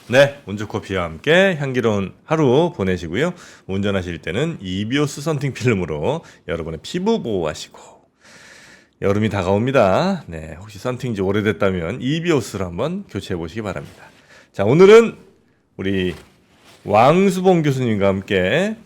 네, 온주커피와 함께 향기로운 하루 보내시고요. 운전하실 때는 이비오스 선팅 필름으로 여러분의 피부 보호하시고 여름이 다가옵니다. 네, 혹시 선팅지 오래됐다면 이비오스로 한번 교체해 보시기 바랍니다. 자, 오늘은 우리 왕수봉 교수님과 함께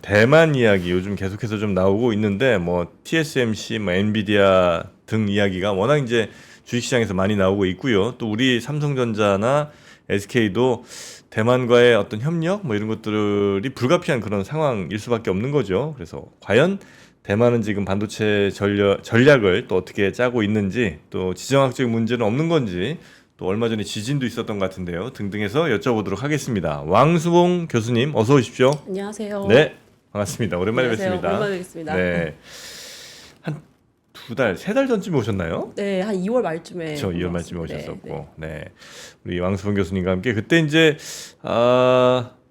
대만 이야기 요즘 계속해서 좀 나오고 있는데 뭐 TSMC, 뭐 엔비디아 등 이야기가 워낙 이제 주식시장에서 많이 나오고 있고요. 또 우리 삼성전자나 SK도 대만과의 어떤 협력 뭐 이런 것들이 불가피한 그런 상황일 수밖에 없는 거죠. 그래서 과연 대만은 지금 반도체 전략을 또 어떻게 짜고 있는지, 또 지정학적 문제는 없는 건지, 또 얼마 전에 지진도 있었던 것 같은데요. 등등해서 여쭤보도록 하겠습니다. 왕수봉 교수님 어서 오십시오. 안녕하세요. 네, 반갑습니다. 오랜만에 안녕하세요. 뵙습니다. 오랜만에 뵙겠습니다. 네, 한 두 달, 세 달 전쯤에 오셨나요? 네, 한 2월 말쯤에. 그렇죠. 2월 온 말쯤에 것 같습니다. 오셨었고, 네. 우리 왕수봉 교수님과 함께 그때 이제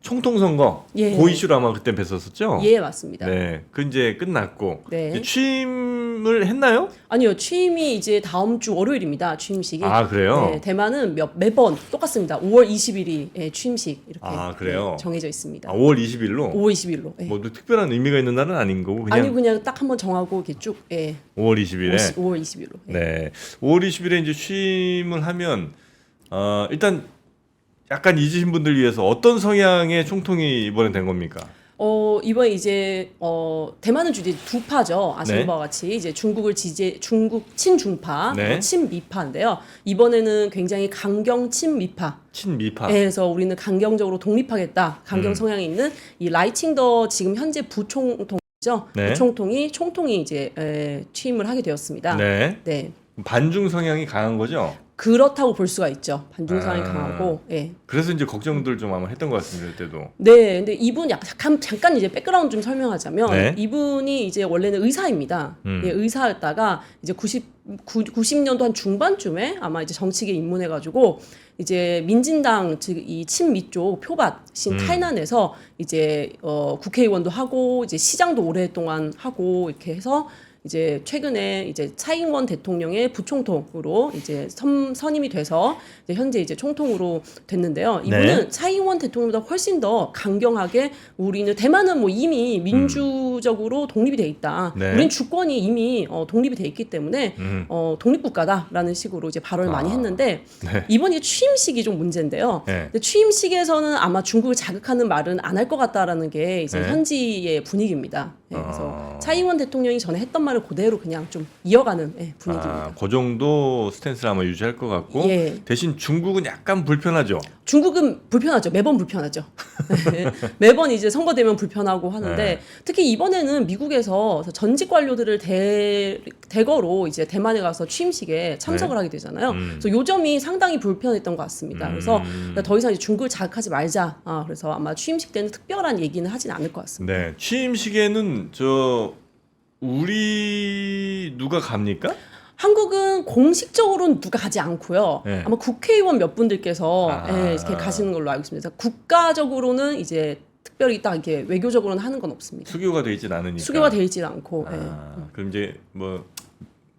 총통 선거 예. 그 이슈로 아마 그때 뵀었었죠. 예, 맞습니다. 네, 그 이제 끝났고 네. 이제 취임을 했나요? 아니요, 취임이 이제 다음 주 월요일입니다. 취임식이. 아, 그래요? 네, 대만은 매번 똑같습니다. 5월 20일이 취임식 이렇게 아, 그래요? 정해져 있습니다. 5월 20일로 5월 20일로. 예. 뭐 특별한 의미가 있는 날은 아닌 거고 그냥 아니 그냥 딱 한번 정하고 이렇게 쭉. 예. 5월 20일에 5월 20일로. 예. 네, 5월 20일에 이제 취임을 하면 일단 약간 잊으신 분들 위해서 어떤 성향의 총통이 이번에 된 겁니까? 이번에 이제 대만은 주로 이제 두 파죠. 아시는 네. 바와 같이 이제 중국 친중파, 네. 친미파인데요. 이번에는 굉장히 강경 친미파. 친미파. 그래서 우리는 강경적으로 독립하겠다. 강경 성향이 있는 이 라이칭더 지금 현재 부총통이죠. 네. 총통이 이제 취임을 하게 되었습니다. 네. 네. 반중 성향이 강한 거죠? 그렇다고 볼 수가 있죠. 반중 성향이 아. 강하고. 예. 그래서 이제 걱정들 좀 아마 했던 것 같습니다, 그때도. 네, 근데 이분 잠깐 이제 백그라운드 좀 설명하자면 네. 이분이 이제 원래는 의사입니다. 예, 의사였다가 이제 90년도 한 중반쯤에 아마 이제 정치계에 입문해가지고 이제 민진당 즉 이 친미 쪽 표밭인 타이난에서 이제 국회의원도 하고 이제 시장도 오랫동안 하고 이렇게 해서 이제 최근에 이제蔡英원 대통령의 부총통으로 이제 선임이 돼서 이제 현재 이제 총통으로 됐는데요. 이분은 네.蔡英원 대통령보다 훨씬 더 강경하게 우리는 대만은 뭐 이미 민주적으로 독립이 돼 있다. 네. 우린 주권이 이미 독립이 돼 있기 때문에 독립국가다라는 식으로 이제 발언을 많이 했는데 네. 이번 취임식이 좀 문제인데요. 네. 근데 취임식에서는 아마 중국을 자극하는 말은 안 할 것 같다라는 게 이제 네. 현지의 분위기입니다. 예, 그래서蔡英원 대통령이 전에 했던 말을 그대로 그냥 좀 이어가는 분위기입니다. 그 정도 스탠스를 아마 유지할 것 같고 예. 대신 중국은 약간 불편하죠. 중국은 불편하죠. 매번 불편하죠. 매번 이제 선거 되면 불편하고 하는데 네. 특히 이번에는 미국에서 전직 관료들을 대거로 이제 대만에 가서 취임식에 참석을 네. 하게 되잖아요. 그래서 요 점이 상당히 불편했던 것 같습니다. 그래서 더 이상 이제 중국을 자극하지 말자. 그래서 아마 취임식 때는 특별한 얘기는 하진 않을 것 같습니다. 네, 취임식에는 우리 누가 갑니까? 한국은 공식적으로는 누가 가지 않고요. 네. 아마 국회의원 몇 분들께서 아. 이렇게 가시는 걸로 알고 있습니다. 국가적으로는 이제 특별히 딱 이렇게 외교적으로는 하는 건 없습니다. 수교가 되어 있진 않으니까. 수교가 되어 있지 않고. 그럼 이제 뭐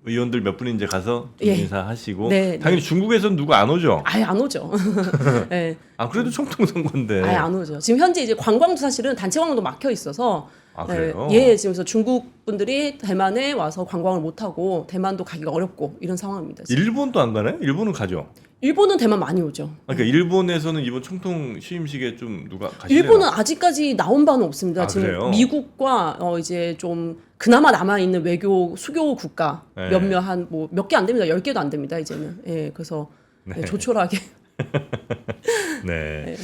의원들 몇 분이 이제 가서 좀 예. 인사하시고 네, 당연히 중국에서는 누가 안 오죠. 아예 안 오죠. 네, 그래도 총통 선거인데. 아예 안 오죠. 지금 현재 이제 관광도 사실은 단체 관광도 막혀 있어서. 그래요? 예, 지금 그래서 중국 분들이 대만에 와서 관광을 못 하고 대만도 가기가 어렵고 이런 상황입니다. 지금. 일본도 안 가나요? 일본은 가죠. 일본은 대만 많이 오죠. 그러니까 일본에서는 이번 총통 취임식에 좀 누가 가시나요? 일본은 아직까지 나온 바는 없습니다. 지금 그래요? 미국과 이제 좀 그나마 남아 있는 외교 수교 국가 네. 몇몇 한 뭐 몇 개 안 됩니다. 10개도 안 됩니다. 이제는. 예, 그래서 네. 조촐하게. 네.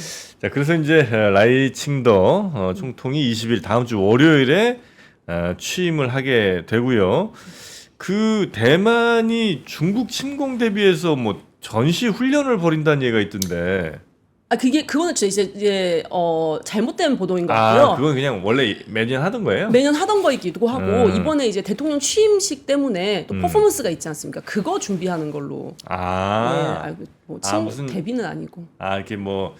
자, 그래서 이제 라이칭더 총통이 20일 다음 주 월요일에 취임을 하게 되고요. 그 대만이 중국 침공 대비해서 뭐 전시 훈련을 벌인다는 얘기가 있던데. 그거는 진짜 이제 잘못된 보도인 것 같고요. 그건 그냥 원래 매년 하던 거예요? 매년 하던 거이기도 하고 이번에 이제 대통령 취임식 때문에 또 퍼포먼스가 있지 않습니까? 그거 준비하는 걸로. 네, 알고 무슨 데뷔는 아니고. 이렇게 뭐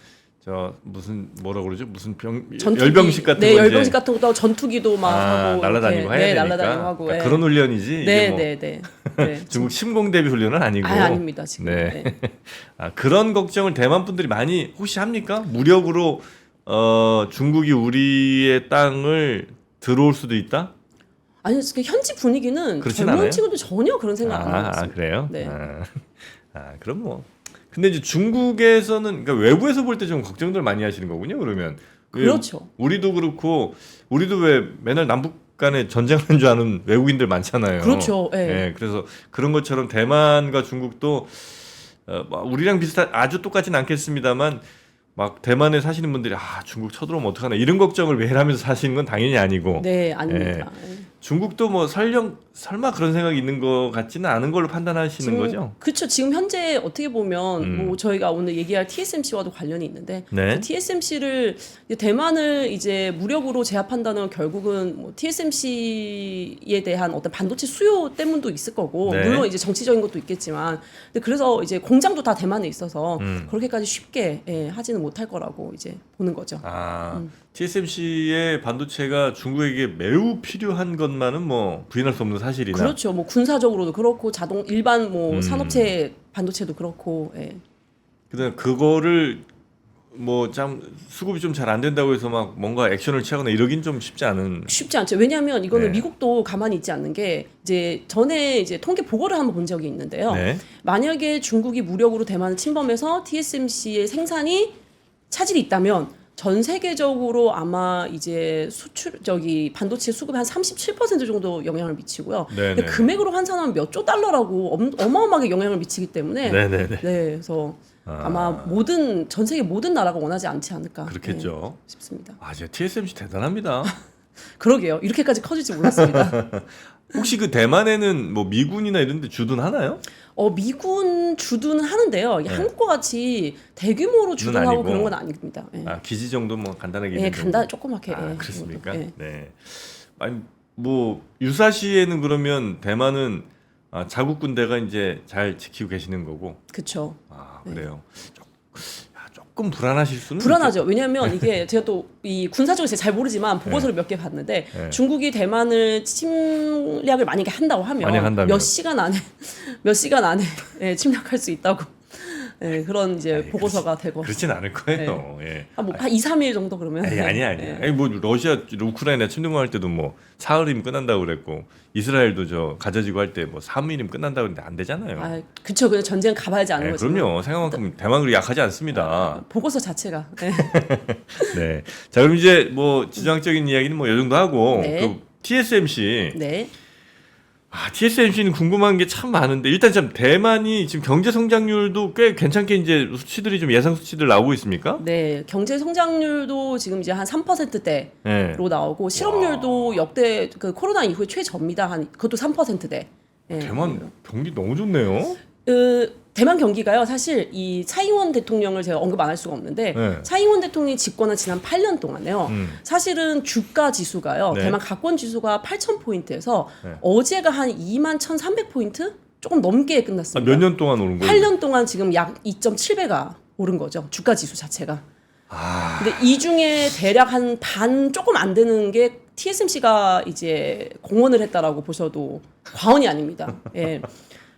저 무슨 뭐라 그러죠? 무슨 전투기, 열병식 같은 네, 거 이제 열병식 같은 것도 하고 전투기도 막 하고 날아다니고 이렇게, 해야 네, 되니까 날아다니고 하고 그러니까 예. 그런 훈련이지 네, 이게 뭐 네, 네. 네. 중국 침공 대비 훈련은 아니고 아닙니다 지금. 네. 네. 그런 걱정을 대만 분들이 많이 혹시 합니까? 무력으로 중국이 우리의 땅을 들어올 수도 있다? 아니 현지 분위기는 그렇진 젊은 않아요? 친구들 전혀 그런 생각 안 하고 있습니다. 그래요? 네. 그럼 뭐. 근데 이제 중국에서는 그러니까 외부에서 볼 때 좀 걱정들 많이 하시는 거군요. 그러면 그렇죠. 우리도 그렇고 우리도 왜 맨날 남북 간에 전쟁하는 줄 아는 외국인들 많잖아요. 그렇죠. 예. 예, 그래서 그런 것처럼 대만과 중국도 뭐 우리랑 비슷한 아주 똑같진 않겠습니다만 막 대만에 사시는 분들이 중국 쳐들어오면 어떡하나 이런 걱정을 매일 하면서 사시는 건 당연히 아니고 네, 아닙니다. 예. 중국도 뭐 설마 그런 생각이 있는 것 같지는 않은 걸로 판단하시는 거죠? 그렇죠. 지금 현재 어떻게 보면 뭐 저희가 오늘 얘기할 TSMC와도 관련이 있는데 네. TSMC를 대만을 이제 무력으로 제압한다는 건 결국은 뭐 TSMC에 대한 어떤 반도체 수요 때문도 있을 거고 네. 물론 이제 정치적인 것도 있겠지만 근데 그래서 이제 공장도 다 대만에 있어서 그렇게까지 쉽게 하지는 못할 거라고 이제 보는 거죠. TSMC의 반도체가 중국에게 매우 필요한 것만은 뭐 부인할 수 없는 사실이나. 그렇죠. 뭐 군사적으로도 그렇고 일반 뭐 산업체 반도체도 그렇고. 예. 그다음 그거를 뭐 참 수급이 좀 잘 안 된다고 해서 막 뭔가 액션을 취하거나 이러긴 좀 쉽지 않죠. 왜냐하면 이거는 네. 미국도 가만히 있지 않는 게 이제 전에 이제 통계 보고를 한번 본 적이 있는데요. 네. 만약에 중국이 무력으로 대만을 침범해서 TSMC의 생산이 차질이 있다면 전 세계적으로 아마 이제 반도체 수급의 한 37% 정도 영향을 미치고요. 네네. 근데 금액으로 환산하면 몇 조 달러라고 어마어마하게 영향을 미치기 때문에 네네네. 네, 그래서 아마 전 세계 모든 나라가 원하지 않지 않을까 그렇겠죠. 싶습니다. 진짜 TSMC 대단합니다. 그러게요. 이렇게까지 커질지 몰랐습니다. 혹시 그 대만에는 뭐 미군이나 이런 데 주둔하나요? 미군 주둔은 하는데요. 이게 네. 한국과 같이 대규모로 주둔하고 아니고. 그런 건 아닙니다. 예. 기지 정도 뭐 간단하게 있는 조그맣게. 예, 그렇습니까? 예. 네. 아니 뭐 유사시에는 그러면 대만은 자국 군대가 이제 잘 지키고 계시는 거고. 그렇죠. 그래요. 조금 불안하실 수는 불안하죠. 왜냐하면 이게 제가 또 이 군사적으로 잘 모르지만 보고서를 몇 개 봤는데 중국이 대만을 침략을 만약에 한다고 하면 몇 시간 안에 침략할 수 있다고. 네, 그런 이제 보고서가 되고. 그렇진 않을 거예요. 예. 한 2, 3일 정도 그러면. 아니야. 네. 뭐 러시아 우크라이나 침공할 때도 뭐 사흘이면 끝난다고 그랬고 이스라엘도 가져지고 할 때 뭐 3일이면 끝난다고 그랬는데 안 되잖아요. 그렇죠. 그냥 전쟁 가봐야지 아는 거죠. 그럼요. 생각만큼 대만 그리 약하지 않습니다. 보고서 자체가. 네. 네. 자, 그럼 이제 뭐 지정학적인 이야기는 뭐 이 정도 하고 네. 그 TSMC. 네. TSMC는 궁금한 게 참 많은데 일단 참 대만이 지금 경제 성장률도 꽤 괜찮게 이제 수치들이 좀 예상 수치들 나오고 있습니까? 네, 경제 성장률도 지금 이제 한 3%대로 네. 나오고 실업률도 역대 그 코로나 이후에 최저입니다. 그것도 3%대. 네. 대만 경기 너무 좋네요. 대만 경기가요. 사실 이 차이원 대통령을 제가 언급 안 할 수가 없는데 네. 차이원 대통령이 집권한 지난 8년 동안에요. 사실은 주가 지수가요. 네. 대만 가권 지수가 8,000포인트에서 네. 어제가 한 21,300포인트 조금 넘게 끝났습니다. 몇 년 동안 오른 거예요? 8년 동안 지금 약 2.7배가 오른 거죠. 주가 지수 자체가. 근데 이 중에 대략 한 반 조금 안 되는 게 TSMC가 이제 공헌을 했다라고 보셔도 과언이 아닙니다. 예.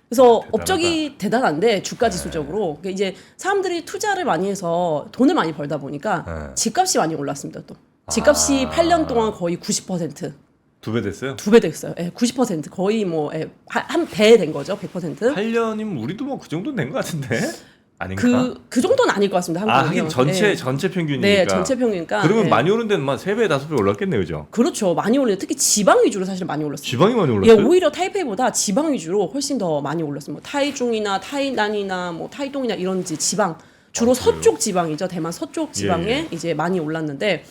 그래서 업적이 대단한데 주가 지수적으로 그러니까 이제 사람들이 투자를 많이 해서 돈을 많이 벌다 보니까 집값이 많이 올랐습니다. 또 집값이 8년 동안 거의 90% 2배 됐어요? 2배 됐어요. 예, 90% 거의 뭐 한 배 된 거죠. 100%. 8년이면 우리도 뭐 그 정도 된 것 같은데 아닌가? 그 정도는 아닐 것 같습니다. 한국은요. 하긴 예. 전체 평균이니까. 네, 전체 평균이니까. 그러면 예. 많이 오른 데는 막 3배, 5배 올랐겠네요, 그죠? 그렇죠. 많이 올려요. 특히 지방 위주로 사실 많이 올랐어요. 지방이 많이 예, 올랐어요? 오히려 타이페이보다 지방 위주로 훨씬 더 많이 올랐어요. 뭐 타이중이나 타이난이나 뭐 타이동이나 이런 지방 주로 서쪽 지방이죠. 대만 서쪽 지방에 이제 많이 올랐는데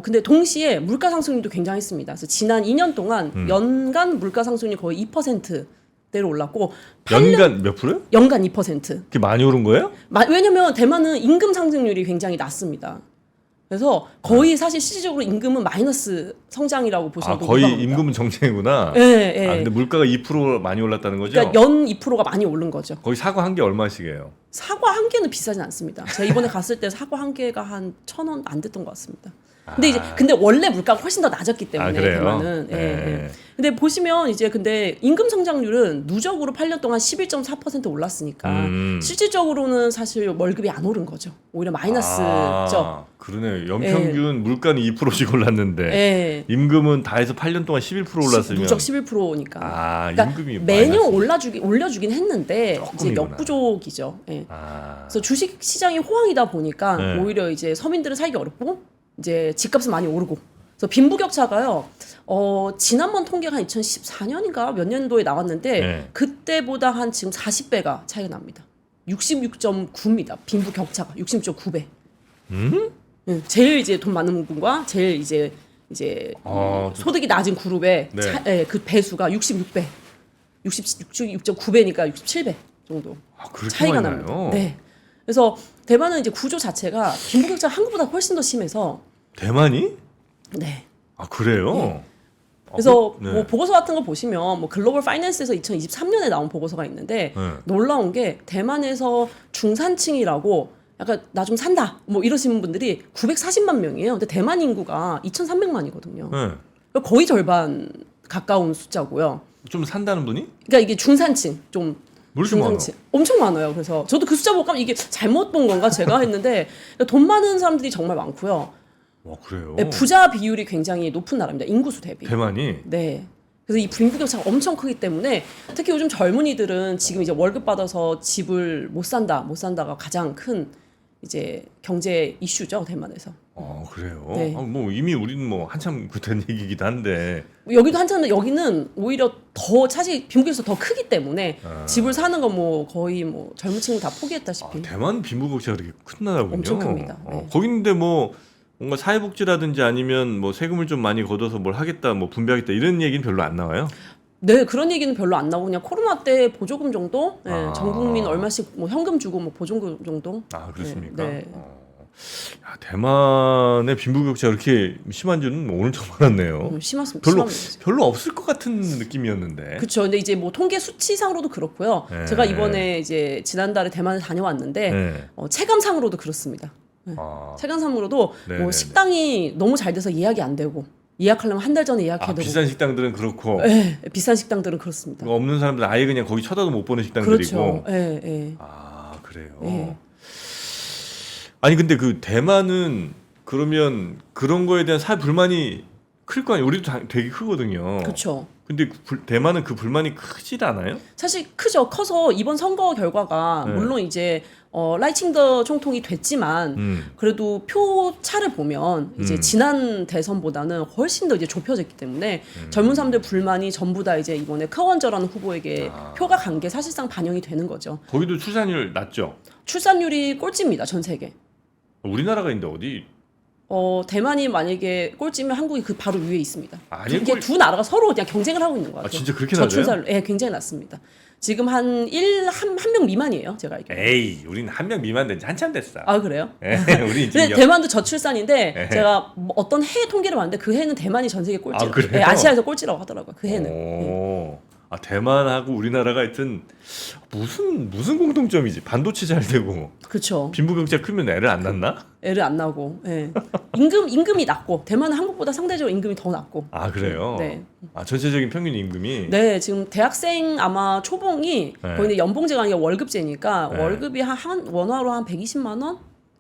근데 동시에 물가 상승률도 굉장했습니다. 그래서 지난 2년 동안 연간 물가 상승률이 거의 2%대로 올랐고 연간 몇 프로요? 연간 2%. 그게 많이 오른 거예요? 왜냐면 대만은 임금 상승률이 굉장히 낮습니다. 그래서 거의 사실 실질적으로 임금은 마이너스 성장이라고 보셔도 거의 무방합니다. 임금은 정체구나. 예, 예. 근데 물가가 2% 많이 올랐다는 거죠? 그러니까 연 2%가 많이 오른 거죠. 거기 사과 한 개 얼마씩이에요? 사과 한 개는 비싸진 않습니다. 제가 이번에 갔을 때 사과 한 개가 한 1,000원 안 됐던 것 같습니다. 근데 원래 물가가 훨씬 더 낮았기 때문에 그래요? 대만은. 예, 네. 예. 근데 보시면 이제 근데 임금 성장률은 누적으로 8년 동안 11.4% 올랐으니까 실질적으로는 사실 월급이 안 오른 거죠. 오히려 마이너스죠. 그러네요. 연평균 물가는 2%씩 올랐는데 예. 임금은 다 해서 8년 동안 11% 올랐으면 누적 11%니까. 임금이 매년 올려주긴 했는데 이제 조금이구나. 역부족이죠. 예. 아, 그래서 주식 시장이 호황이다 보니까 네. 오히려 이제 서민들은 살기 어렵고 이제 집값은 많이 오르고. 그래서 빈부격차가요. 지난번 통계가 한 2014년인가 몇 년도에 나왔는데 네. 그때보다 한 지금 40배가 차이가 납니다. 66.9입니다. 빈부격차가 66.9배. 제일 이제 돈 많은 분과 제일 이제 소득이 낮은 그룹의 네. 그 배수가 66배. 66.9배니까 67배 정도. 그렇게 차이가 많이 납니다. 나요? 네. 그래서 대만은 이제 구조 자체가 빈부격차가 한국보다 훨씬 더 심해서 대만이? 네. 그래요? 네. 그래서 네. 뭐 보고서 같은 거 보시면 뭐 글로벌 파이낸스에서 2023년에 나온 보고서가 있는데 네. 놀라운 게 대만에서 중산층이라고 약간 나 좀 산다 뭐 이러시는 분들이 940만 명이에요. 근데 대만 인구가 2,300만이거든요. 네. 거의 절반 가까운 숫자고요. 좀 산다는 분이? 그러니까 이게 중산층 좀 뭘 이렇게 많아? 엄청 많아요. 그래서 저도 그 숫자 보고 깜짝 이게 잘못 본 건가 제가 했는데 돈 많은 사람들이 정말 많고요. 와, 그래요? 네, 부자 비율이 굉장히 높은 나라입니다. 인구수 대비. 대만이? 네. 그래서 이 빈부격차가 엄청 크기 때문에 특히 요즘 젊은이들은 지금 이제 월급 받아서 집을 못 산다가 가장 큰 이제 경제 이슈죠, 대만에서. 그래요? 네. 뭐 이미 우리는 뭐 한참 된 얘기이기도 한데 여기도 한참 여기는 오히려 더 사실 빈부격차 더 크기 때문에 집을 사는 거 뭐 거의 뭐 젊은 친구 다 포기했다시피. 대만 빈부격차가 그렇게 큰 나라군요. 엄청 큽니다. 네. 거기인데 뭐 뭔가 사회복지라든지 아니면 뭐 세금을 좀 많이 걷어서 뭘 하겠다, 뭐 분배하겠다 이런 얘기는 별로 안 나와요. 네, 그런 얘기는 별로 안 나오고 그냥 코로나 때 보조금 정도, 전 국민 얼마씩 뭐 현금 주고 뭐 보조금 정도. 그렇습니까? 네. 야, 대만의 빈부격차가 그렇게 심한 줄은 오늘 처음 알았네요. 심했습니다. 별로 없을 것 같은 느낌이었는데. 그렇죠. 근데 이제 뭐 통계 수치상으로도 그렇고요. 네. 제가 이번에 이제 지난달에 대만을 다녀왔는데 네. 체감상으로도 그렇습니다. 체감상으로도 네네네. 뭐 식당이 너무 잘 돼서 예약이 안 되고 예약하려면 한 달 전에 예약해야 되고. 비싼 식당들은 그렇고 네, 비싼 식당들은 그렇습니다. 없는 사람들은 아예 그냥 거기 쳐다도 못 보는 식당들이고. 그렇죠. 네, 네. 그래요. 네. 아니 근데 그 대만은 그러면 그런 거에 대한 사회 불만이 클 거 아니에요? 우리도 되게 크거든요. 그렇죠. 근데 대만은 그 불만이 크질 않아요? 사실 크죠. 커서 이번 선거 결과가 네. 물론 이제 라이칭더 총통이 됐지만 그래도 표 차를 보면 이제 지난 대선보다는 훨씬 더 이제 좁혀졌기 때문에 젊은 사람들 불만이 전부 다 이제 이번에柯원저라는 후보에게 표가 간 게 사실상 반영이 되는 거죠. 거기도 출산율 낮죠? 출산율이 꼴찌입니다. 전 세계. 우리나라가 있는데 어디? 대만이 만약에 꼴찌면 한국이 그 바로 위에 있습니다. 아니, 이게 두 나라가 서로 그냥 경쟁을 하고 있는 것 같아요. 진짜 그렇게 낮아요? 저출산율, 굉장히 낮습니다. 지금 한 명 미만이에요. 제가 알기로. 에이, 우리는 한 명 미만 된 지 한참 됐어. 그래요? 우리 근데 대만도 저출산인데 네. 제가 뭐 어떤 해 통계를 봤는데 그 해는 대만이 전 세계 꼴찌. 그래요? 아시아에서 꼴찌라고 하더라고요. 그 해는. 대만하고 우리나라가 하여튼 무슨 공통점이지? 반도체 잘 되고 그렇죠. 빈부격차 크면 애를 안 낳나? 애를 안 낳고. 예. 임금이 낮고 대만은 한국보다 상대적으로 임금이 더 낮고. 그래요? 네. 전체적인 평균 임금이? 네, 지금 대학생 아마 초봉이 네. 거의 연봉제가 아니라 월급제니까 네. 월급이 한 원화로 한 120만 원?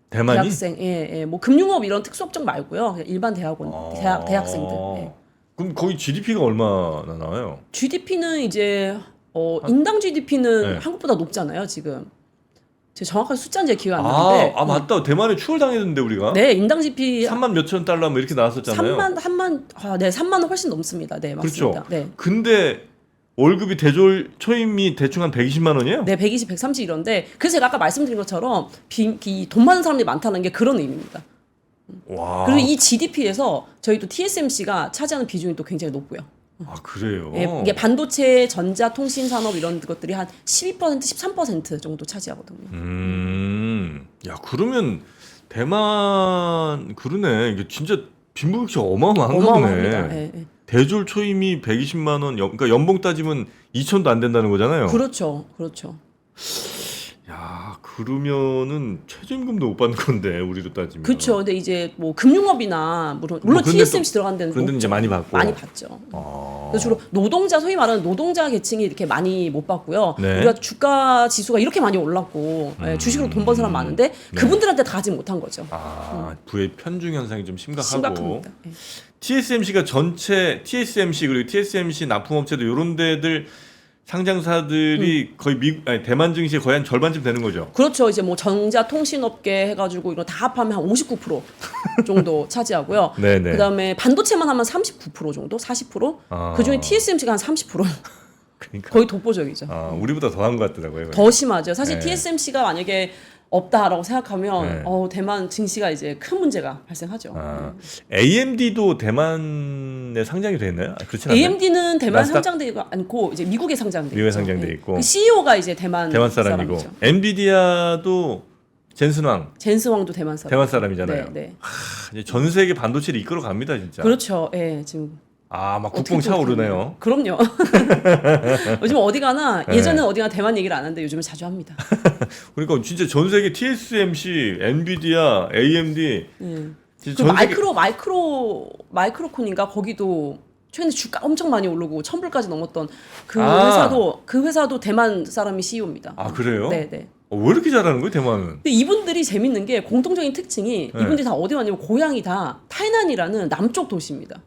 대만이? 대학생. 예. 뭐 금융업 이런 특수업종 말고요. 그냥 일반 대학원, 대학생들. 예. 그럼 거기 GDP가 얼마나 나와요? GDP는 이제 인당 GDP는 네. 한국보다 높잖아요, 지금. 제 정확한 숫자는 제 기억 안 나는데. 맞다. 대만에 추월당했는데 우리가? 네, 인당 GDP 3만 몇천 달러 뭐 이렇게 나왔었잖아요. 3만 원 훨씬 넘습니다. 네, 맞습니다. 그렇죠. 네. 근데 월급이 대졸 초임이 대충 한 120만 원이에요? 네, 120, 130 이런데 그래서 제가 아까 말씀드린 것처럼 돈 많은 사람들이 많다는 게 그런 의미입니다. 와. 그리고 이 GDP에서 저희도 TSMC가 차지하는 비중이 또 굉장히 높고요. 그래요? 예, 이게 반도체, 전자, 통신 산업 이런 것들이 한 12%, 13% 정도 차지하거든요. 야, 그러면 대만 그러네. 이게 진짜 빈부격차 어마어마한가 어마어마합니다. 보네. 예, 예. 대졸 초임이 120만 원, 그러니까 연봉 따지면 2천도 안 된다는 거잖아요. 그렇죠, 그렇죠. 야, 그러면은 최저임금도 못 받는 건데 우리로 따지면. 그렇죠. 근데 이제 뭐 금융업이나 물론 그런데 TSMC 들어간 데는 그런 데는 이제 많이 받고. 많이 받죠. 아. 그래서 주로 노동자 소위 말하는 노동자 계층이 이렇게 많이 못 받고요. 네. 우리가 주가 지수가 이렇게 많이 올랐고 예, 주식으로 돈 번 사람 많은데 그분들한테 다 하지 못한 거죠. 아, 부의 편중 현상이 좀 심각하고. 심각합니다. 예. TSMC가 전체 TSMC 그리고 TSMC 납품업체들 이런 데들 상장사들이 거의 대만 증시의 거의 한 절반쯤 되는 거죠. 그렇죠. 이제 뭐 전자통신업계 해가지고 이거 다 합하면 한 59% 정도 차지하고요. 네네. 그다음에 반도체만 하면 39% 정도, 40%. 아. 그중에 TSMC가 한 30%. 그러니까 거의 독보적이죠. 우리보다 더한 것 같더라고요. 더 심하죠. 사실 네. TSMC가 만약에 없다라고 생각하면 네. 대만 증시가 이제 큰 문제가 발생하죠. AMD도 대만에 상장이 돼 있나요? 그렇지 않나요? AMD는 대만 나스닥? 상장되지 않고 이제 미국에 상장돼 미국에 있죠. 상장돼 예. 있고. 그 CEO가 이제 대만 사람이고 사람이죠. 엔비디아도 젠슨왕 젠스 왕도 대만 사람. 대만 사람이잖아요. 네, 네. 이제 전 세계 반도체를 이끌어 갑니다, 진짜. 그렇죠. 예, 지금 막 국뽕 차오르네요. 그럼요. 요즘 어디 가나 예전에는 어디 가나 대만 얘기를 안 하는데 요즘은 자주 합니다. 그러니까 진짜 전 세계 TSMC, 엔비디아, AMD 예. 진짜 그 전 세계 마이크로콘인가 거기도 최근에 주가 엄청 많이 오르고 1,000불까지 넘었던 그 아. 회사도 대만 사람이 CEO입니다. 그래요? 네, 네. 왜 이렇게 잘하는 거예요, 대만은? 근데 이분들이 재밌는 게 공통적인 특징이 네. 이분들이 다 어디 왔냐면 고향이 다 타이난이라는 남쪽 도시입니다.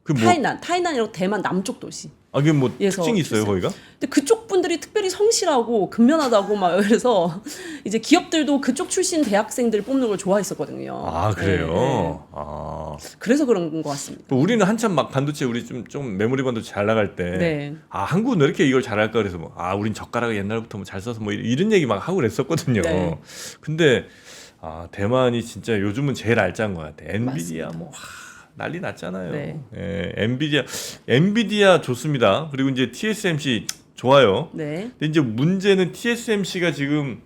그 뭐, 타이난이라고 대만 남쪽 도시. 그게 뭐 예서 특징이 있어요, 거기가? 근데 그쪽 분들이 특별히 성실하고 근면하다고 막 그래서 이제 기업들도 그쪽 출신 대학생들 뽑는 걸 좋아했었거든요. 그래요? 네, 네. 그래서 그런 것 같습니다. 또 우리는 한참 막 반도체 우리 좀 메모리 반도체 잘 나갈 때 네. 한국은 왜 이렇게 이걸 잘할까 그래서 우린 젓가락을 옛날부터 뭐 잘 써서 뭐 이런 얘기 막 하고 그랬었거든요. 네. 근데 대만이 진짜 요즘은 제일 알짜인 것 같아. 엔비디아 맞습니다. 난리 났잖아요. 네. 예, 엔비디아 좋습니다. 그리고 이제 TSMC 좋아요. 네. 근데 이제 문제는 TSMC가 지금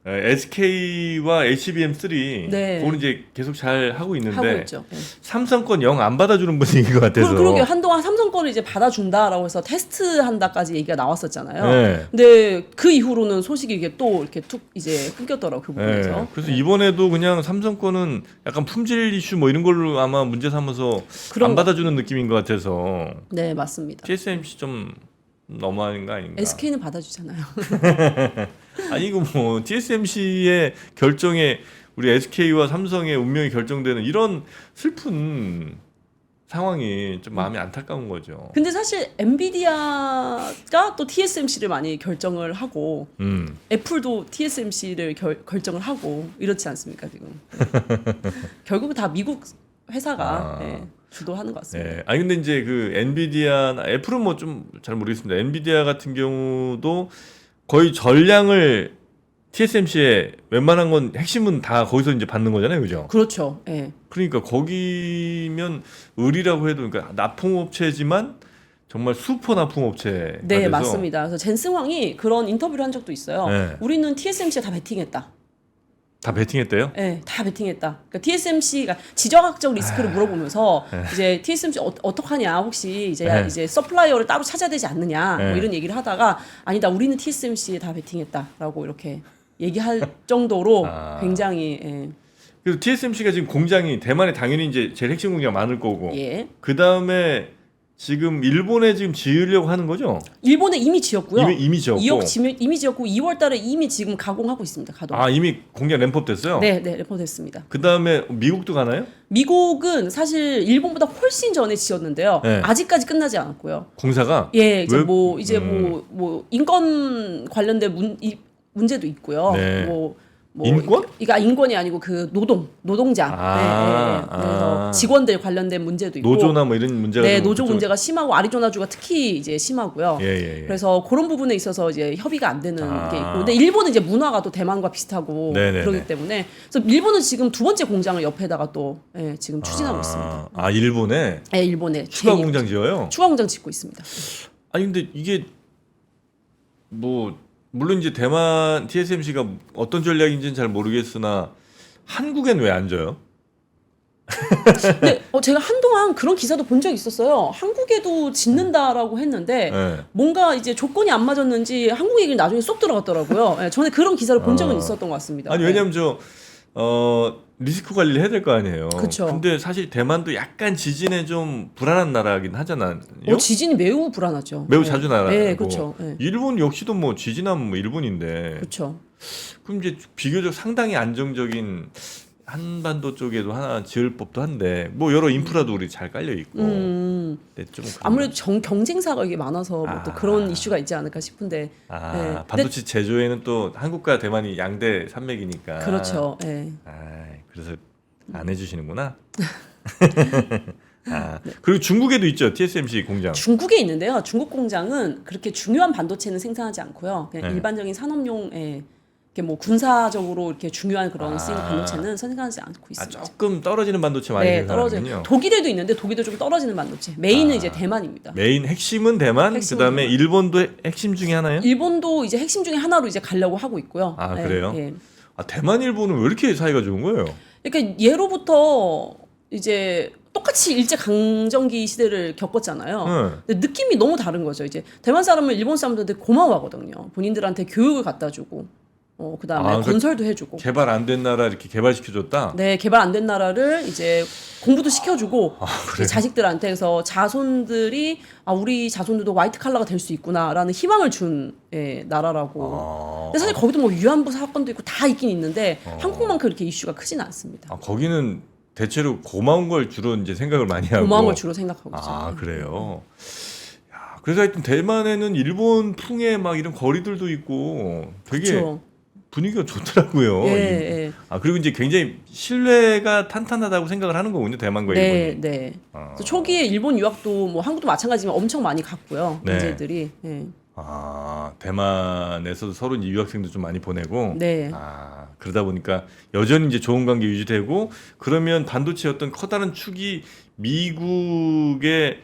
SK와 HBM3 네. 그거는 이제 계속 잘 하고 있는데 하고 있죠. 네. 삼성권 영 안 받아주는 분위기인 것 같아서. 그러게 한동안 삼성권을 이제 받아준다라고 해서 테스트한다까지 얘기가 나왔었잖아요. 네. 근데 그 이후로는 소식이 이게 또 이렇게 툭 이제 끊겼더라고 그 부분에서. 네. 그래서 이번에도 그냥 삼성권은 약간 품질 이슈 뭐 이런 걸로 아마 문제 삼아서 그런 안 거- 받아주는 느낌인 것 같아서 네, 맞습니다. TSMC 좀 너무한 거 아닌가? SK는 받아주잖아요. 아니 이거 뭐 TSMC의 결정에 우리 SK와 삼성의 운명이 결정되는 이런 슬픈 상황이 좀 마음이 안타까운 거죠. 근데 사실 엔비디아가 또 TSMC를 많이 결정을 하고 애플도 TSMC를 결정을 하고 이렇지 않습니까 지금? 결국은 다 미국 회사가 주도하는 것 같습니다. 네. 아니 근데 이제 그 엔비디아, 애플은 뭐 좀 잘 모르겠습니다. 엔비디아 같은 경우도 거의 전량을 TSMC에 웬만한 건 핵심은 다 거기서 이제 받는 거잖아요, 그죠? 그렇죠. 예. 그러니까 거기면 을이라고 해도 그러니까 납품업체지만 정말 슈퍼 납품업체가 네, 돼서 맞습니다. 그래서 젠승황이 그런 인터뷰를 한 적도 있어요. 네. 우리는 TSMC에 다 베팅했다. 다 베팅했대요. 네, 다 베팅했다. 그러니까 TSMC가 지정학적 리스크를 물어보면서 이제 TSMC 어떡하냐 혹시 이제 서플라이어를 따로 찾아야 되지 않느냐 뭐 이런 얘기를 하다가 아니다 우리는 TSMC에 다 베팅했다라고 이렇게 얘기할 정도로 굉장히 그래서 TSMC가 지금 공장이 대만에 당연히 이제 제일 핵심 공장 많을 거고 예. 그 다음에 지금 일본에 지금 지으려고 하는 거죠? 일본에 이미 지었고요. 이미 지었고. 이미 지었고 2월달에 이미 지금 가공하고 있습니다. 가동. 이미 공장 램프업 됐어요? 네, 레포됐습니다. 그 다음에 미국도 가나요? 미국은 사실 일본보다 훨씬 전에 지었는데요. 네. 아직까지 끝나지 않았고요. 공사가? 예, 이제 왜? 뭐 인권 관련된 문제도 있고요. 네. 뭐 인권? 그러니까 인권이 아니고 그 노동자. 그래서 직원들 관련된 문제도 있고. 노조나 뭐 이런 문제가 네, 좀 노조 그쪽- 문제가 심하고 아리조나주가 특히 이제 심하고요. 예. 그래서 그런 부분에 있어서 이제 협의가 안 되는 아. 게 있고, 근데 일본은 이제 문화가 또 대만과 비슷하고 네네네. 그렇기 때문에 그래서 일본은 지금 두 번째 공장을 옆에다가 또 지금 추진하고 있습니다. 일본에 네, 일본에 추가 제일 공장 지어요? 추가 공장 짓고 있습니다. 아니 근데 이게 뭐 물론 이제 대만 TSMC가 어떤 전략인지는 잘 모르겠으나 한국엔 왜 안 줘요? 근데 제가 한동안 그런 기사도 본 적이 있었어요. 한국에도 짓는다라고 했는데 네. 뭔가 이제 조건이 안 맞았는지 한국 얘기를 나중에 쏙 들어갔더라고요. 예, 저는 그런 기사를 본 적은 어. 있었던 것 같습니다. 아니 예. 왜냐면 리스크 관리를 해야 될 거 아니에요. 그쵸. 근데 사실 대만도 약간 지진에 좀 불안한 나라긴 하잖아요. 지진이 매우 불안하죠. 매우 예. 자주 나라고. 네, 그렇죠. 예. 일본 역시도 뭐 지진하면 뭐 일본인데. 그렇죠. 그럼 이제 비교적 상당히 안정적인 한반도 쪽에도 하나 지을 법도 한데 뭐 여러 인프라도 우리 잘 깔려 있고. 근데 좀 아무래도 경쟁사가 이게 많아서 뭐 또 아. 그런 이슈가 있지 않을까 싶은데. 네. 반도체 제조에는 또 한국과 대만이 양대 산맥이니까. 그렇죠. 예. 그래서 안 해주시는구나. 그리고 중국에도 있죠 TSMC 공장. 중국에 있는데요. 중국 공장은 그렇게 중요한 반도체는 생산하지 않고요. 그냥 네. 일반적인 산업용에 이렇게 뭐 군사적으로 이렇게 중요한 그런 쓰이는 반도체는 생산하지 않고 있습니다. 조금 떨어지는 반도체 많이 네, 생산하는군요. 떨어져요. 독일에도 있는데 독일도 좀 떨어지는 반도체. 메인은 이제 대만입니다. 메인 핵심은 대만, 핵심은 그다음에 대만. 일본도 핵심 중에 하나요? 일본도 이제 핵심 중에 하나로 이제 가려고 하고 있고요. 아, 그래요? 예. 대만, 일본은 왜 이렇게 사이가 좋은 거예요? 그러니까 예로부터 이제 똑같이 일제 강점기 시대를 겪었잖아요. 네. 근데 느낌이 너무 다른 거죠. 이제 대만 사람은 일본 사람들한테 고마워하거든요. 본인들한테 교육을 갖다 주고, 그다음에 그러니까 건설도 해주고. 개발 안 된 나라 이렇게 개발시켜줬다? 네, 개발 안 된 나라를 이제 공부도 시켜주고 이제 자식들한테 그래서 자손들이 우리 자손들도 화이트 칼라가 될 수 있구나라는 희망을 준 나라라고. 근데 사실 거기도 뭐 위안부 사건도 있고 다 있긴 있는데 한국만큼 그렇게 이슈가 크지는 않습니다. 거기는 대체로 고마운 걸 주로 이제 생각을 많이 하고. 고마운 걸 주로 생각하고 있죠. 그래요. 야, 그래서 하여튼 대만에는 일본 풍의 막 이런 거리들도 있고 되게 그렇죠. 분위기가 좋더라고요. 예, 예. 그리고 이제 굉장히 신뢰가 탄탄하다고 생각을 하는 거군요. 대만과 네, 일본이. 네. 그래서 초기에 일본 유학도 뭐 한국도 마찬가지지만 엄청 많이 갔고요. 네. 문제들이. 예. 대만에서도 서로 이제 유학생도 좀 많이 보내고. 네. 그러다 보니까 여전히 이제 좋은 관계 유지되고 그러면 반도체 어떤 커다란 축이 미국의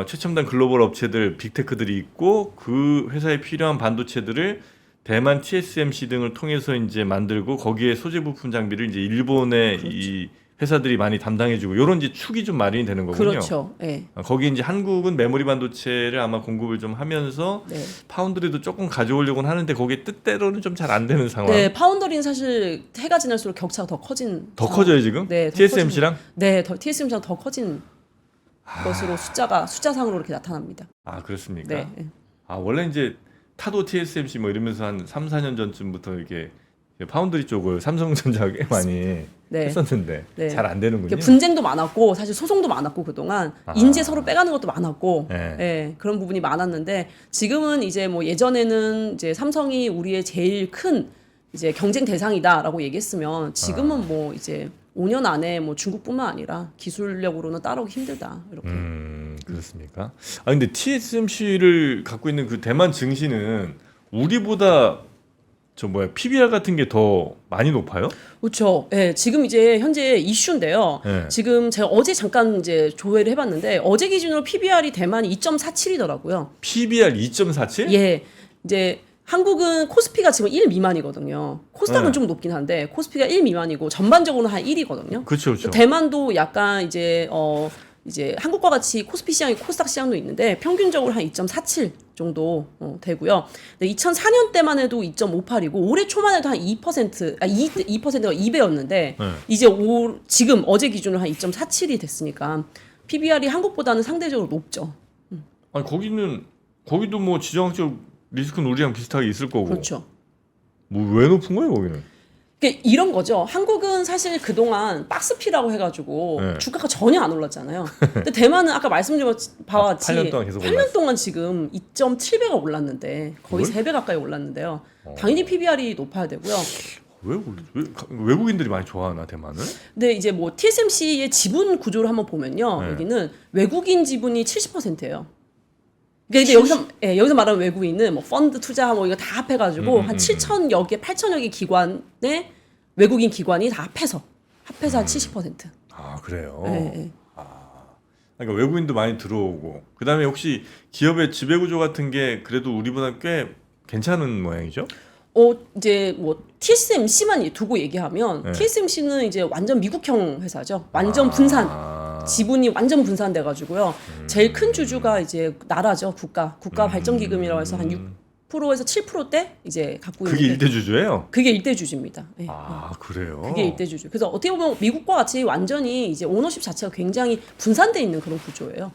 최첨단 글로벌 업체들 빅테크들이 있고 그 회사에 필요한 반도체들을 대만 TSMC 등을 통해서 이제 만들고 거기에 소재 부품 장비를 이제 일본의 그렇죠. 이 회사들이 많이 담당해주고 이런 이제 축이 좀 마련이 되는 거군요. 그렇죠. 예. 거기 이제 한국은 메모리 반도체를 아마 공급을 좀 하면서 네. 파운드리도 조금 가져오려고는 하는데 거기에 뜻대로는 좀 잘 안 되는 상황. 네, 파운더리는 사실 해가 지날수록 격차가 더 커진. 더 커져요 지금? 네, 더 TSMC랑? 네, TSMC랑 더 커진 것으로 숫자상으로 이렇게 나타납니다. 그렇습니까? 네. 원래 이제 타도 TSMC 뭐 이러면서 한 3, 4년 전쯤부터 이렇게 파운드리 쪽을 삼성전자가 꽤 많이 네. 했었는데 네. 잘 안 되는군요. 이게 분쟁도 많았고 사실 소송도 많았고 그동안 인재 서로 빼가는 것도 많았고 네. 예, 그런 부분이 많았는데 지금은 이제 뭐 예전에는 이제 삼성이 우리의 제일 큰 이제 경쟁 대상이다라고 얘기했으면 지금은 뭐 이제 5년 안에 뭐 중국뿐만 아니라 기술력으로는 따라오기 힘들다 이렇게. 그렇습니까? 근데 TSMC를 갖고 있는 그 대만 증시는 우리보다 PBR 같은 게 더 많이 높아요? 그렇죠. 예, 지금 이제 현재 이슈인데요. 네. 지금 제가 어제 잠깐 이제 조회를 해봤는데 어제 기준으로 PBR이 대만이 2.47이더라고요. PBR 2.47? 예, 이제 한국은 코스피가 지금 1 미만이거든요. 코스닥은 네. 좀 높긴 한데 코스피가 1 미만이고 전반적으로는 한 1이거든요. 그렇죠, 그렇죠. 대만도 약간 이제 한국과 같이 코스피 시장이 코스닥 시장도 있는데 평균적으로 한 2.47 정도 되고요. 2004년 때만 해도 2.58이고 올해 초만 해도 한 2%가 2배였는데 네. 이제 지금 어제 기준으로 한 2.47이 됐으니까 PBR이 한국보다는 상대적으로 높죠. 거기도 뭐 지정학적 리스크는 우리랑 비슷하게 있을 거고. 그렇죠. 뭐 왜 높은 거예요, 거기는? 그러니까 이런 거죠. 한국은 사실 그동안 박스피라고 해가지고 네. 주가가 전혀 안 올랐잖아요. 근데 대만은 아까 말씀드린 바와 같이 8년 동안 계속 8년 동안 지금 2.7배가 올랐는데 거의 3배 가까이 올랐는데요. 당연히 PBR이 높아야 되고요. 왜 외국인들이 많이 좋아하나 대만을? 근데 이제 뭐 TSMC의 지분 구조를 한번 보면요. 네. 여기는 외국인 지분이 70%예요. 그러니까 여기서 말하는 외국인은 뭐 펀드 투자 뭐 이거 다 합해가지고 한 7천여 개, 8천여 개 기관의 외국인 기관이 다 합해서 한 70%. 그래요. 네. 그러니까 외국인도 많이 들어오고 그다음에 혹시 기업의 지배구조 같은 게 그래도 우리보다 꽤 괜찮은 모양이죠? 이제 뭐 TSMC만 두고 얘기하면 네. TSMC는 이제 완전 미국형 회사죠. 완전 분산. 지분이 완전 분산돼 가지고요. 제일 큰 주주가 이제 나라죠. 국가 발전기금이라고 해서 한 6%에서 7%대 이제 갖고 그게 있는데 일대 주주예요? 그게 일대 주주입니다. 네. 아, 그래요? 그게 일대 주주. 그래서 어떻게 보면 미국과 같이 완전히 이제 오너십 자체가 굉장히 분산돼 있는 그런 구조예요.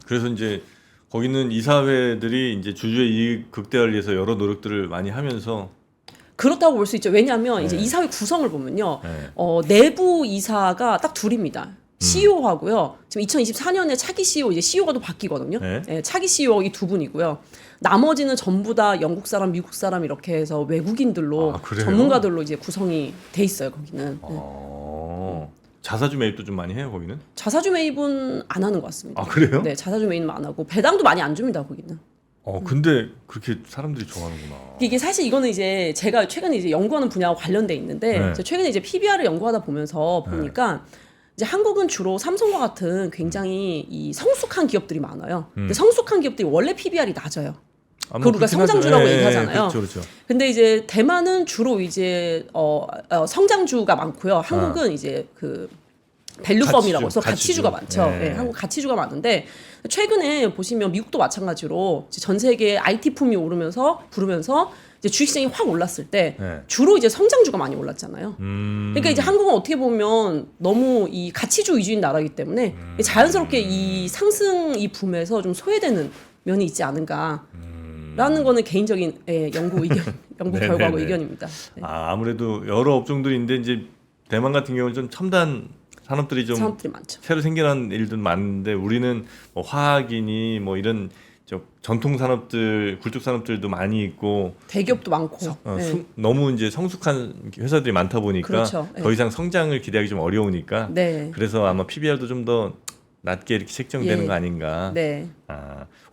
그래서 이제 거기는 이사회들이 이제 주주의 이익 극대화를 위해서 여러 노력들을 많이 하면서 그렇다고 볼 수 있죠. 왜냐하면 이제 네. 이사회 구성을 보면요. 네. 내부 이사가 딱 둘입니다. CEO하고요. 지금 2024년에 차기 CEO 이제 CEO가 또 바뀌거든요. 네. 네, 차기 CEO 이 두 분이고요. 나머지는 전부 다 영국 사람, 미국 사람 이렇게 해서 외국인들로 아, 그래요? 전문가들로 이제 구성이 돼 있어요. 거기는. 네. 자사주 매입도 좀 많이 해요 거기는? 자사주 매입은 안 하는 것 같습니다. 아, 그래요? 네, 자사주 매입은 안 하고 배당도 많이 안 줍니다. 거기는. 근데 그렇게 사람들이 좋아하는구나. 이게 사실 이거는 이제 제가 최근에 이제 연구하는 분야와 관련돼 있는데 네. 제가 최근에 이제 PBR을 연구하다 보면서 보니까 이제 한국은 주로 삼성과 같은 굉장히 이 성숙한 기업들이 많아요. 근데 성숙한 기업들이 원래 PBR이 낮아요. 그걸 우리가 성장주라고 얘기하잖아요. 그렇죠, 그렇죠. 근데 이제 대만은 주로 이제 성장주가 많고요. 한국은 이제 그 밸류펌이라고 해서 가치주가 많죠. 네. 네, 한국 가치주가 많은데 최근에 보시면 미국도 마찬가지로 이제 전 세계 IT 붐이 부르면서 이제 주식시장이 확 올랐을 때 네. 주로 이제 성장주가 많이 올랐잖아요. 그러니까 이제 한국은 어떻게 보면 너무 이 가치주 위주인 나라이기 때문에 자연스럽게 이 상승 이 붐에서 좀 소외되는 면이 있지 않은가라는 거는 개인적인 연구 결과고 네네네. 의견입니다. 네. 아무래도 여러 업종들이 있는데 이제 대만 같은 경우는 좀 첨단 산업들이 좀 산업들이 많죠. 새로 생겨난 일들 많은데 우리는 뭐 화학이니 뭐 이런 전통 산업들, 굴뚝 산업들도 많이 있고 대기업도 많고. 네. 너무 이제 성숙한 회사들이 많다 보니까 그렇죠. 더 이상 성장을 기대하기 좀 어려우니까 네. 그래서 아마 PBR도 좀 더 낮게 이렇게 책정되는 예. 거 아닌가. 네.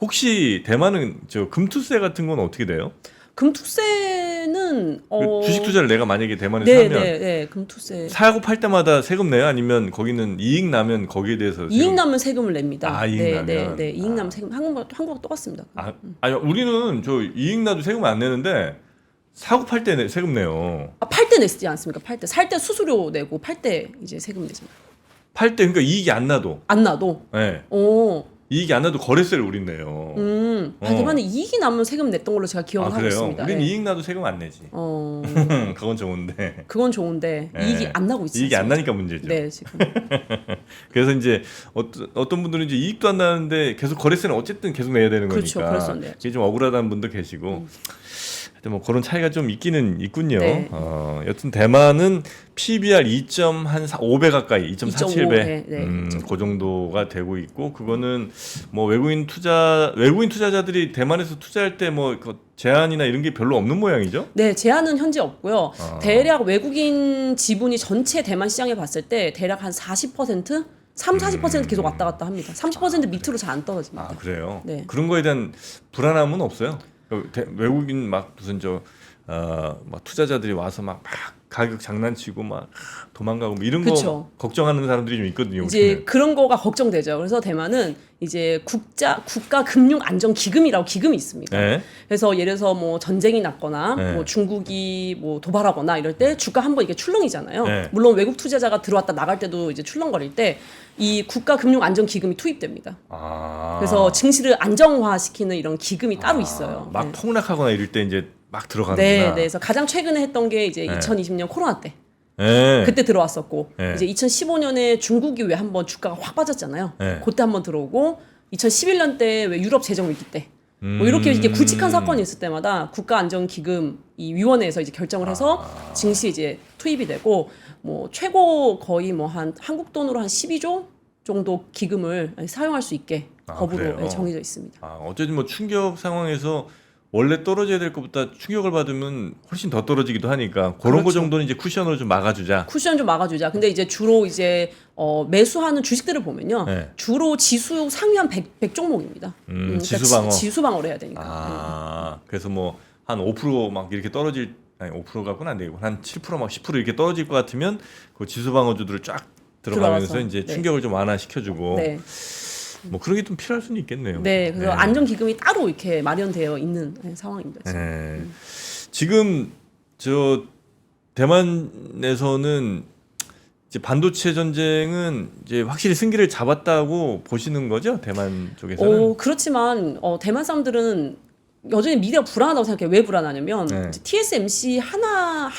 혹시 대만은 금투세 같은 건 어떻게 돼요? 금투세는 그 주식 투자를 내가 만약에 대만에 네, 사면 네, 네. 금투세. 사고 팔 때마다 세금 내요? 아니면 거기는 이익 나면 거기에 대해서 이익 나면 세금을 냅니다. 아, 이익 네, 나면? 네, 네. 이익 나면 세금. 한국하고 똑같습니다. 아니 우리는 이익 나도 세금 안 내는데 사고 팔 때 세금 내요. 팔 때 내지 않습니까? 팔 때. 살 때 수수료 내고 팔 때 이제 세금 내잖아요. 팔 때 그러니까 이익이 안 나도. 안 나도. 네. 오. 이익이 안 나도 거래세를 우린 내요. 대만에 이익이 나면 세금 냈던 걸로 제가 기억을 하고 그래요? 있습니다. 우리는 네. 이익 나도 세금 안 내지. 그건 좋은데. 그건 좋은데 네. 이익이 안 나고 있어요. 이익이 안 나니까 문제죠. 네, 지금. 그래서 이제 어떤 분들은 이제 이익도 안 나는데 계속 거래세는 어쨌든 계속 내야 되는 그렇죠. 거니까. 거래세 내야죠. 이게 좀 억울하다는 분도 계시고. 하여튼 뭐 그런 차이가 좀 있기는 있군요. 네. 여튼 대만은 PBR 2.5배 가까이, 2.47배, 2.5, 네, 네. 그 정도가 되고 있고, 그거는 뭐 외국인 투자자들이 대만에서 투자할 때 뭐 제한이나 이런 게 별로 없는 모양이죠? 네, 제한은 현재 없고요. 대략 외국인 지분이 전체 대만 시장에 봤을 때 대략 한 40%? 40% 계속 왔다 갔다 합니다. 30% 밑으로 잘 안 떨어집니다. 아, 그래요? 네. 그런 거에 대한 불안함은 없어요? 외국인 막 무슨 막 투자자들이 와서 막 가격 장난치고 막 도망가고 뭐 이런 그쵸. 거 걱정하는 사람들이 좀 있거든요. 이제 우리는. 그런 거가 걱정되죠. 그래서 대만은 이제 국가 금융 안정 기금이라고 기금이 있습니다. 네. 그래서 예를 들어서 뭐 전쟁이 났거나 네. 뭐 중국이 뭐 도발하거나 이럴 때 주가 한번 이게 출렁이잖아요. 네. 물론 외국 투자자가 들어왔다 나갈 때도 이제 출렁거릴 때 이 국가 금융 안정 기금이 투입됩니다. 그래서 증시를 안정화시키는 이런 기금이 따로 있어요. 막 네. 폭락하거나 이럴 때 이제 막 들어가는구나. 네, 네. 그래서 가장 최근에 했던 게 이제 네. 2020년 코로나 때. 네. 그때 들어왔었고 네. 이제 2015년에 중국이 왜 한번 주가가 확 빠졌잖아요. 네. 그때 한번 들어오고 2011년 때 왜 유럽 재정 위기 때 뭐 이렇게 이게 굵직한 사건이 있을 때마다 국가안정기금 이 위원회에서 이제 결정을 해서 증시에 이제 투입이 되고 뭐 최고 거의 뭐 한 한국 돈으로 한 12조 정도 기금을 사용할 수 있게 법으로 그래요? 정해져 있습니다. 어쨌든 뭐 충격 상황에서 원래 떨어져야 될 것보다 충격을 받으면 훨씬 더 떨어지기도 하니까 그런 거 그렇죠. 정도는 이제 쿠션으로 좀 막아주자. 쿠션 좀 막아주자. 근데 이제 주로 이제 매수하는 주식들을 보면요, 네. 주로 지수 상위 한 100 종목입니다. 지수 방어. 지수 방어를 해야 되니까. 그래서 뭐 한 5% 이렇게 떨어질 아니 5% 갖고는 안 되고 한 7% 10% 이렇게 떨어질 것 같으면 그 지수 방어주들을 쫙 들어가면서 들어가서, 이제 네. 충격을 좀 완화시켜주고 네. 뭐 그런 게 좀 필요할 수는 있겠네요. 네, 그래서 안정 기금이 따로 이렇게 마련되어 있는 상황입니다. 지금. 네. 지금 저 대만에서는 이제 반도체 전쟁은 이제 확실히 승기를 잡았다고 보시는 거죠? 대만 쪽에서는? 그렇지만 대만 사람들은 여전히 미래가 불안하다고 생각해요. 왜 불안하냐면 네. 이제 TSMC 한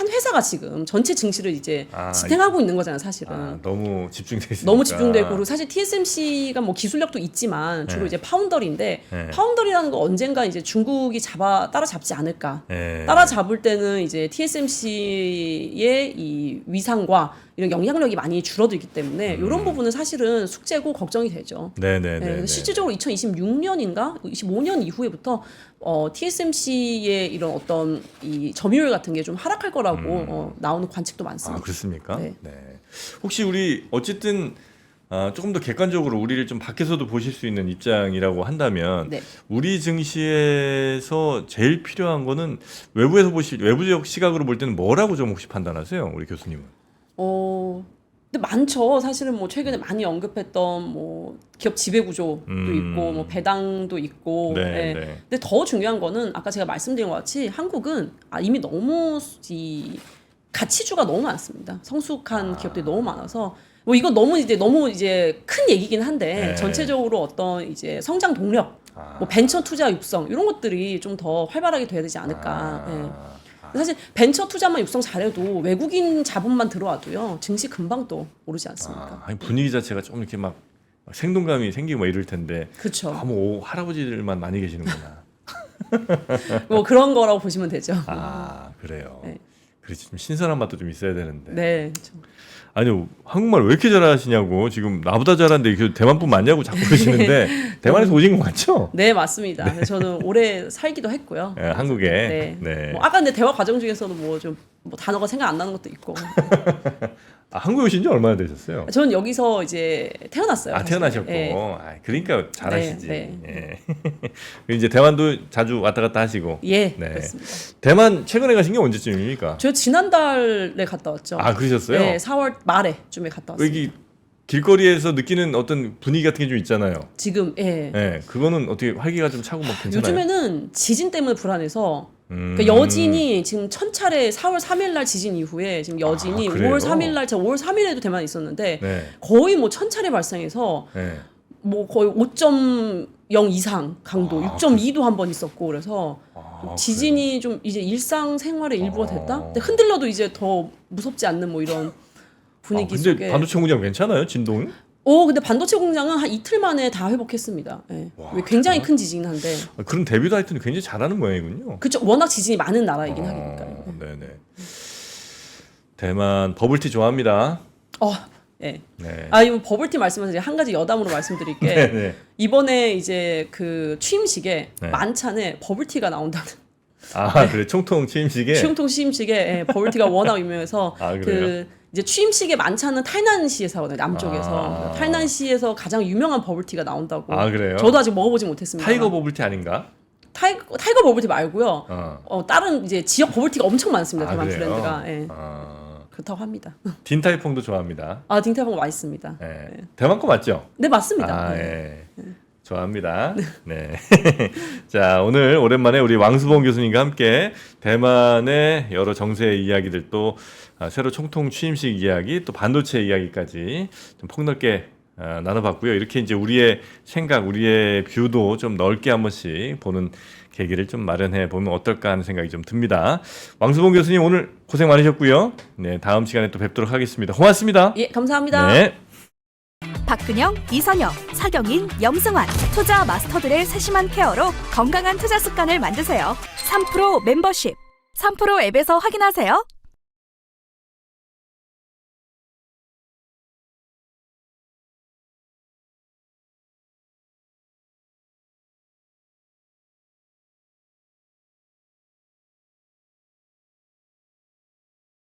회사가 지금 전체 증시를 이제 지탱하고 있는 거잖아요, 사실은. 너무 집중돼 있으니까. 너무 집중돼 있고 그리고 사실 TSMC가 뭐 기술력도 있지만 주로 네. 이제 파운더리인데 네. 파운더리라는 거 언젠가 이제 중국이 따라잡지 않을까. 네. 따라잡을 때는 이제 TSMC의 이 위상과 이런 영향력이 많이 줄어들기 때문에 이런 부분은 사실은 숙제고 걱정이 되죠. 네네네. 그래서 실질적으로 2026년인가 25년 이후에부터 TSMC의 이런 어떤 이 점유율 같은 게 좀 하락할 거라고 나오는 관측도 많습니다. 그렇습니까? 네. 네. 혹시 우리 어쨌든 조금 더 객관적으로 우리를 좀 밖에서도 보실 수 있는 입장이라고 한다면 네. 우리 증시에서 제일 필요한 거는 외부적 시각으로 볼 때는 뭐라고 좀 혹시 판단하세요, 우리 교수님은? 근데 많죠. 사실은 뭐 최근에 많이 언급했던 뭐 기업 지배 구조도 있고 뭐 배당도 있고. 네, 예. 네. 근데 더 중요한 거는 아까 제가 말씀드린 것 같이 한국은 이미 너무 이 가치주가 너무 많습니다. 성숙한 기업들이 너무 많아서 뭐 이거 너무 이제 큰 얘기긴 한데 네. 전체적으로 어떤 이제 성장 동력, 뭐 벤처 투자 육성 이런 것들이 좀 더 활발하게 돼야 되지 않을까. 예. 사실 벤처 투자만 육성 잘해도 외국인 자본만 들어와도요 증시 금방 또 오르지 않습니까? 아니, 분위기 자체가 좀 이렇게 막 생동감이 생기고 막 이럴 텐데 그렇죠. 너무 할아버지들만 많이 계시는구나. 뭐 그런 거라고 보시면 되죠. 그래요. 네. 그렇지, 좀 신선한 맛도 좀 있어야 되는데. 네. 그렇죠. 아니, 한국말 왜 이렇게 잘하시냐고. 지금 나보다 잘하는데 그 대만분 맞냐고 자꾸 그러시는데 대만에서 오신 거 맞죠? 네, 맞습니다. 저는 오래 살기도 했고요. 네, 한국에. 네. 네. 뭐 아까 근데 대화 과정 중에서도 뭐 좀 뭐 단어가 생각 안 나는 것도 있고. 한국에 오신 지 얼마나 되셨어요? 저는 여기서 이제 태어났어요. 사실. 태어나셨고. 네. 그러니까 잘하시지. 네, 예. 그리고 이제 대만도 자주 왔다 갔다 하시고. 예, 네. 그렇습니다. 대만 최근에 가신 게 언제쯤입니까? 저 지난달에 갔다 왔죠. 그러셨어요? 네, 4월 말에쯤에 갔다 왔어요. 여기 길거리에서 느끼는 어떤 분위기 같은 게 좀 있잖아요. 지금 네, 그거는 어떻게 활기가 좀 차고 막 괜찮아요? 요즘에는 지진 때문에 불안해서 그러니까 여진이 지금 1000차례 4월 3일 날 지진 이후에 지금 여진이 그래요? 5월 3일 날 제가 5월 3일에도 대만에 있었는데 네. 거의 뭐 1000차례 발생해서 네. 뭐 거의 5.0 이상 강도, 6.2도 한 번 있었고 그래서 지진이 좀 이제 일상 생활의 일부가 됐다. 근데 흔들려도 이제 더 무섭지 않는 뭐 이런 분위기 근데 속에. 반도체 공장 괜찮아요? 진동이? 근데 반도체 공장은 한 이틀 만에 다 회복했습니다. 예. 굉장히 큰 지진이긴 한데. 그런 데뷔도 하여튼 굉장히 잘하는 모양이군요. 그쵸. 워낙 지진이 많은 나라이긴 하니까요. 네네. 대만 버블티 좋아합니다. 예. 네. 이거 버블티 말씀하셔서 한 가지 여담으로 말씀드릴 게 네네. 이번에 이제 그 취임식에 네. 만찬에 버블티가 나온다는. 그래 총통 취임식에. 충통 취임식에 버블티가 워낙 유명해서 그래요? 그 이제 취임식의 만찬은 타이난시에서 하거든요. 남쪽에서. 타이난시에서 가장 유명한 버블티가 나온다고. 그래요? 저도 아직 먹어보지 못했습니다. 타이거 버블티 아닌가? 타이거 버블티 말고요. 다른 이제 지역 버블티가 엄청 많습니다. 대만 그래요? 브랜드가. 예. 그렇다고 합니다. 딘타이퐁도 좋아합니다. 딩타이퐁 맛있습니다. 네. 대만 거 맞죠? 네, 맞습니다. 예. 좋아합니다. 네. 자, 오늘 오랜만에 우리 왕수봉 교수님과 함께 대만의 여러 정세 이야기들 또 새로 총통 취임식 이야기 또 반도체 이야기까지 좀 폭넓게 나눠봤고요. 이렇게 이제 우리의 생각, 우리의 뷰도 좀 넓게 한 번씩 보는 계기를 좀 마련해 보면 어떨까 하는 생각이 좀 듭니다. 왕수봉 교수님 오늘 고생 많으셨고요. 네, 다음 시간에 또 뵙도록 하겠습니다. 고맙습니다. 예, 감사합니다. 네. 박근영, 이선영, 차경인, 염승환 투자 마스터들의 세심한 케어로 건강한 투자 습관을 만드세요. 3프로 멤버십 3프로 앱에서 확인하세요.